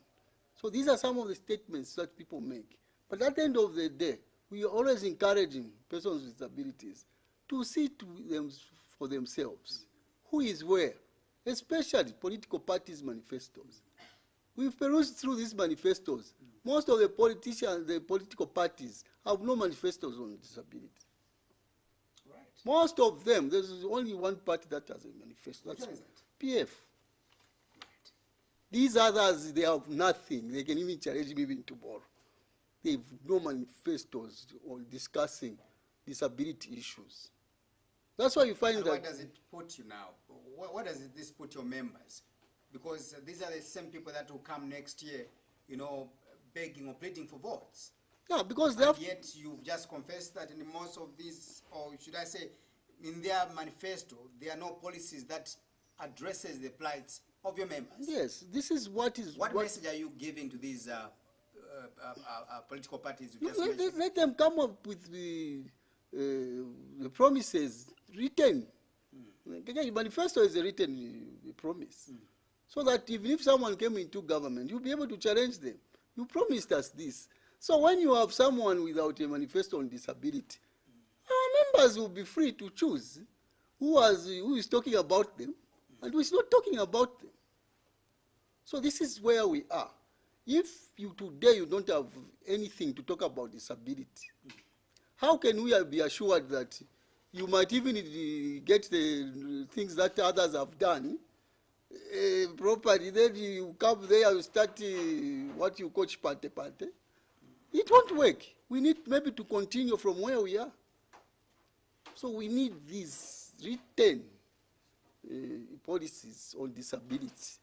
So these are some of the statements that people make. But at the end of the day, we are always encouraging persons with disabilities to see to them for themselves who is where, especially political parties' manifestos. We've perused through these manifestos. Most of the politicians, the political parties, have no manifestos on disability. Right. Most of them, there's only one party that has a manifesto. That's PF. Right. These others, they have nothing. They can even challenge me even tomorrow. They have no manifestos on discussing disability issues. That's why you find and that. Where does it put you now? Where does this put your members? Because these are the same people that will come next year, you know, begging or pleading for votes. Yeah, because they And have. yet you've just confessed that in most of these, or should I say, in their manifesto, there are no policies that addresses the plights of your members. Yes, this is what is. What message are you giving to these political parties you No, just mentioned? let them come up with the promises written. The manifesto is a written promise. So that even if someone came into government, you'll be able to challenge them. You promised us this. So when you have someone without a manifesto on disability, our members will be free to choose who is talking about them and who is not talking about them. So this is where we are. If today you don't have anything to talk about disability, how can we be assured that you might even get the things that others have done properly? Then you come there, you start what you call pante. It won't work. We need maybe to continue from where we are. So we need these written policies on disability,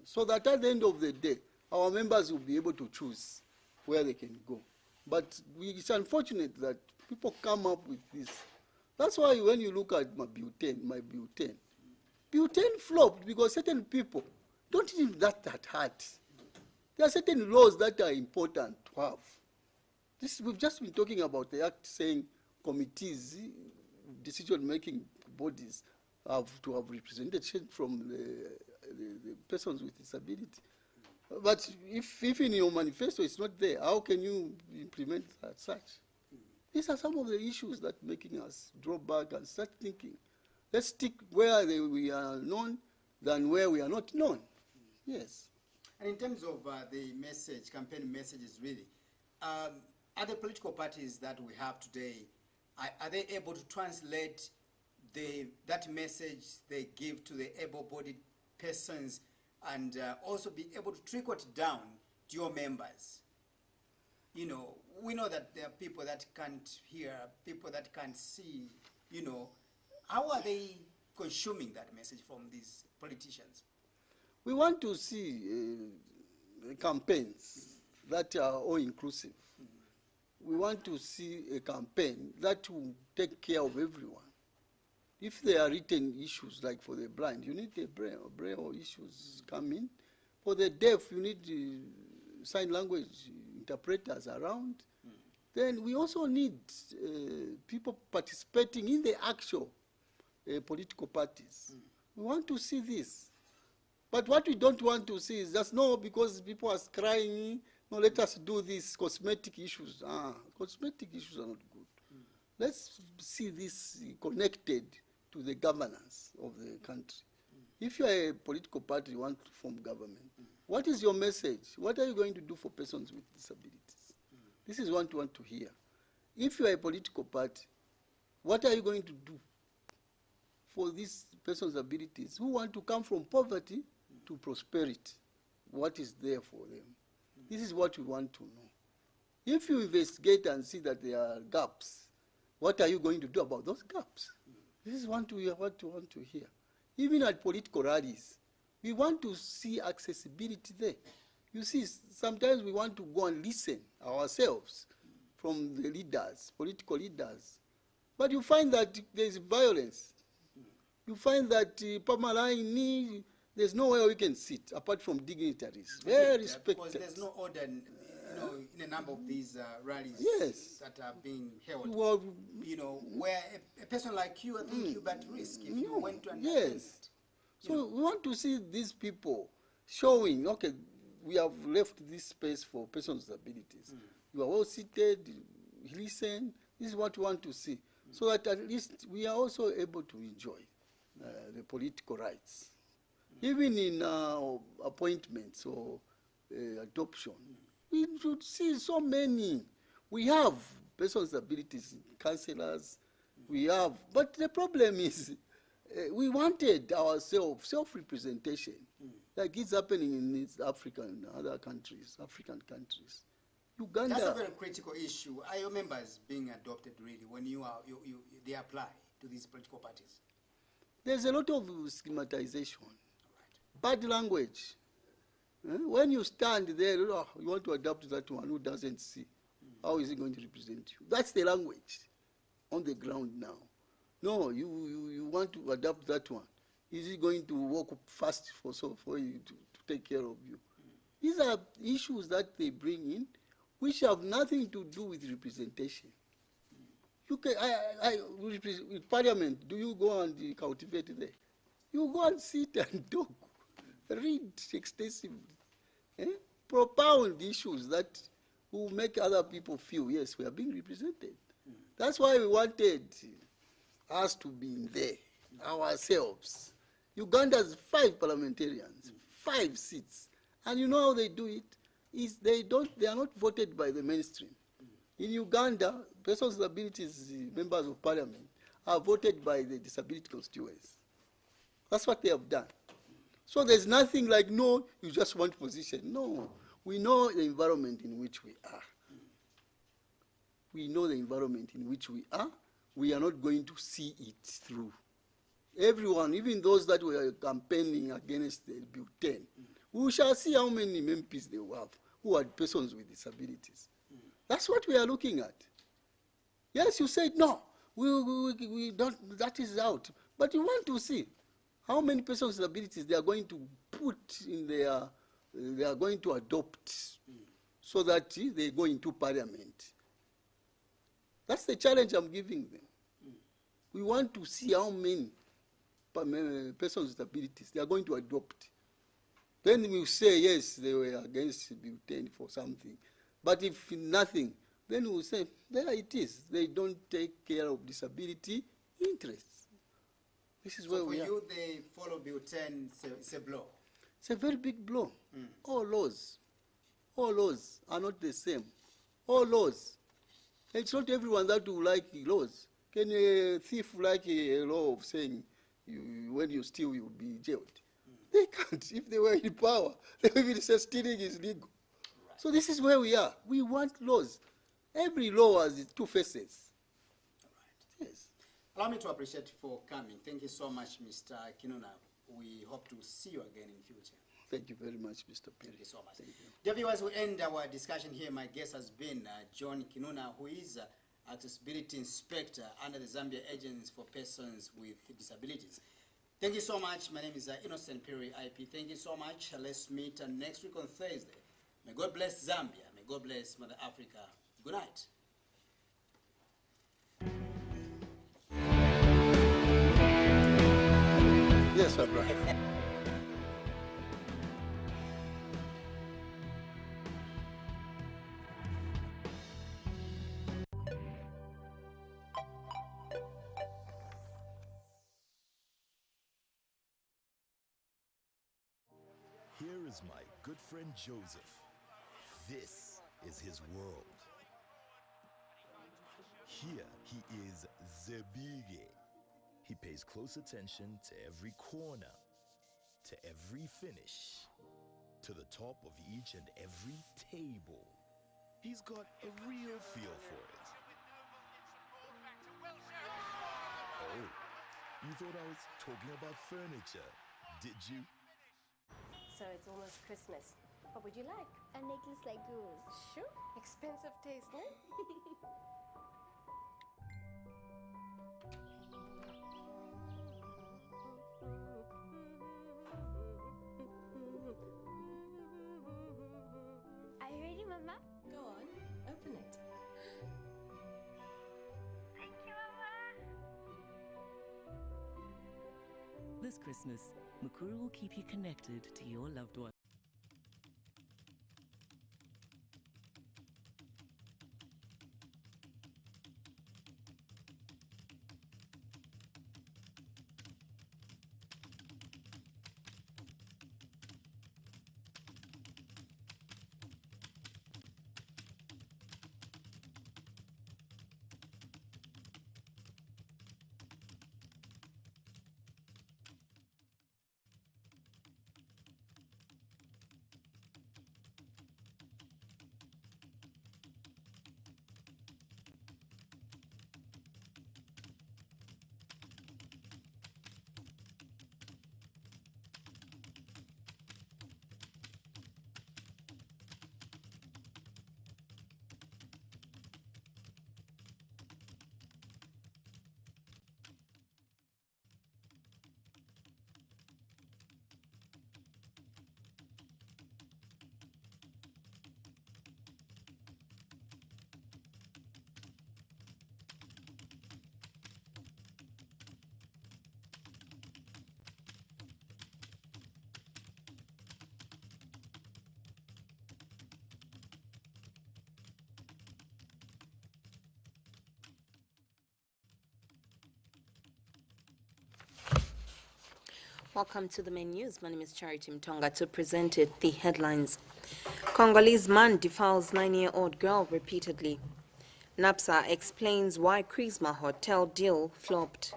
so that at the end of the day, our members will be able to choose where they can go. But it's unfortunate that people come up with this. That's why when you look at my butane flopped because certain people don't even that hard. There are certain laws that are important to have. We've just been talking about the act saying committees, decision-making bodies have to have representation from the persons with disability. But if in your manifesto it's not there, how can you implement that such? These are some of the issues that are making us draw back and start thinking. Let's stick where we are known than where we are not known. Yes. And in terms of the message, campaign messages, really, are the political parties that we have today, are they able to translate that message they give to the able-bodied persons and also be able to trickle it down to your members? You know, we know that there are people that can't hear, people that can't see, you know. How are they consuming that message from these politicians? We want to see campaigns that are all-inclusive. We want to see a campaign that will take care of everyone. If there are written issues, like for the blind, you need a braille issues come in. For the deaf, you need sign language interpreters around. Then we also need people participating in the actual political parties. We want to see this. But what we don't want to see is just, no, because people are crying, no, let us do these cosmetic issues. Cosmetic issues are not good. Let's see this connected to the governance of the country. If you are a political party, you want to form government, what is your message? What are you going to do for persons with disabilities? This is what we want to hear. If you are a political party, what are you going to do for these persons with abilities who want to come from poverty to prosperity? What is there for them? This is what we want to know. If you investigate and see that there are gaps, what are you going to do about those gaps? This is what we want to hear. Even at political rallies, we want to see accessibility there. You see, sometimes we want to go and listen ourselves from the leaders, political leaders. But you find that there is violence. You find that there's nowhere we can sit apart from dignitaries. Very respected. Because there's no order in a number of these rallies Yes. that are being held, Well, where a person like you, I think you're at risk if you went to undertake yes. it. So we want to see these people showing, okay, we have left this space for persons with disabilities. You are all seated, listen. This is what we want to see. So that at least we are also able to enjoy the political rights. Even in appointments or adoption, we should see so many. We have persons with disabilities, councillors, we have, but the problem is we wanted ourselves self-representation, like it's happening in East Africa and other countries, African countries. Uganda. That's a very critical issue. Are your members being adopted really when they apply to these political parties? There's a lot of stigmatization, Right. bad language. When you stand there, you want to adopt that one who doesn't see. How is he going to represent you? That's the language on the ground now. No, you want to adopt that one. Is he going to walk fast for you to take care of you? These are issues that they bring in, which have nothing to do with representation. You can, with Parliament, do you go and cultivate there? You go and sit and talk, read extensively, propound issues that will make other people feel, yes, we are being represented. That's why we wanted us to be in there, ourselves. Uganda's 5 parliamentarians, 5 seats. And you know how they do it? They are not voted by the mainstream. In Uganda, persons with disabilities, members of parliament, are voted by the disability constituents. That's what they have done. So there's nothing like, no, you just want position. No, we know the environment in which we are. We know the environment in which we are. We are not going to see it through. Everyone, even those that were campaigning against the Bill 10, we shall see how many MPs they will have who are persons with disabilities. That's what we are looking at. Yes, you said no, we don't, that is out. But you want to see how many persons with disabilities they are going to put in their, they are going to adopt so that they go into parliament. That's the challenge I'm giving them. We want to see how many persons with disabilities they are going to adopt. Then we say, yes, they were against Bill 10 for something. But if nothing, then we'll say, there it is. They don't take care of disability interests. This is where we are. So for you, they follow Bill 10, it's a blow. It's a very big blow. All laws are not the same. All laws. It's not everyone that will like laws. Can a thief like a law of saying when you steal, you'll be jailed? They can't. If they were in power, they would even say stealing is legal. Right. So this is where we are. We want laws. Every law has its 2 faces. All right. Yes. Allow me to appreciate for coming. Thank you so much, Mr. Kinuna. We hope to see you again in future. Thank you very much, Mr. Perry. Thank you so much. Thank you. Dear viewers, we end our discussion here. My guest has been John Kinuna, who is Accessibility Inspector under the Zambia Agency for Persons with Disabilities. Thank you so much. My name is Innocent Perry, IP. Thank you so much. Let's meet next week on Thursday. May God bless Zambia. May God bless Mother Africa. Good night. Yes, Abraham. Here is my good friend Joseph. This is his world. Here he is Zebige. He pays close attention to every corner, to every finish, to the top of each and every table. He's got a real feel for it. Oh, you thought I was talking about furniture, did you? So it's almost Christmas. What would you like? A necklace like yours. Sure. Expensive taste, no? Are you ready, Mama? This Christmas, Mukuru will keep you connected to your loved one. Welcome to the main news. My name is Charity Mtonga to present it. The headlines. Congolese man defiles 9-year-old girl repeatedly. NAPSA explains why Chrisma hotel deal flopped.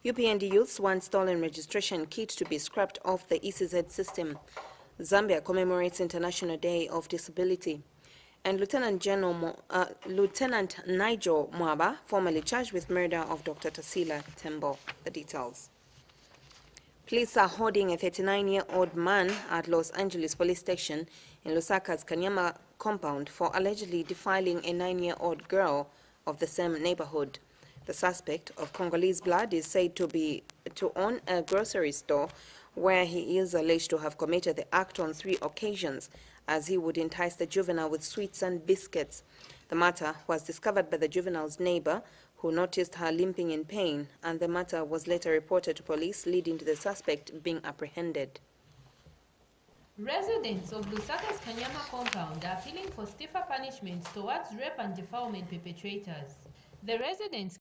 UPND youths want stolen registration kit to be scrapped off the ECZ system. Zambia commemorates International Day of Disability. And Lieutenant Nigel Mwaba, formerly charged with murder of Dr. Tasila Tembo. The details. Police are holding a 39-year-old man at Los Angeles Police Station in Lusaka's Kanyama compound for allegedly defiling a 9-year-old girl of the same neighborhood. The suspect, of Congolese blood, is said to own a grocery store where he is alleged to have committed the act on 3 occasions, as he would entice the juvenile with sweets and biscuits. The matter was discovered by the juvenile's neighbor, who noticed her limping in pain, and the matter was later reported to police, leading to the suspect being apprehended. Residents of Lusaka's Kanyama compound are appealing for stiffer punishments towards rape and defilement perpetrators. The residents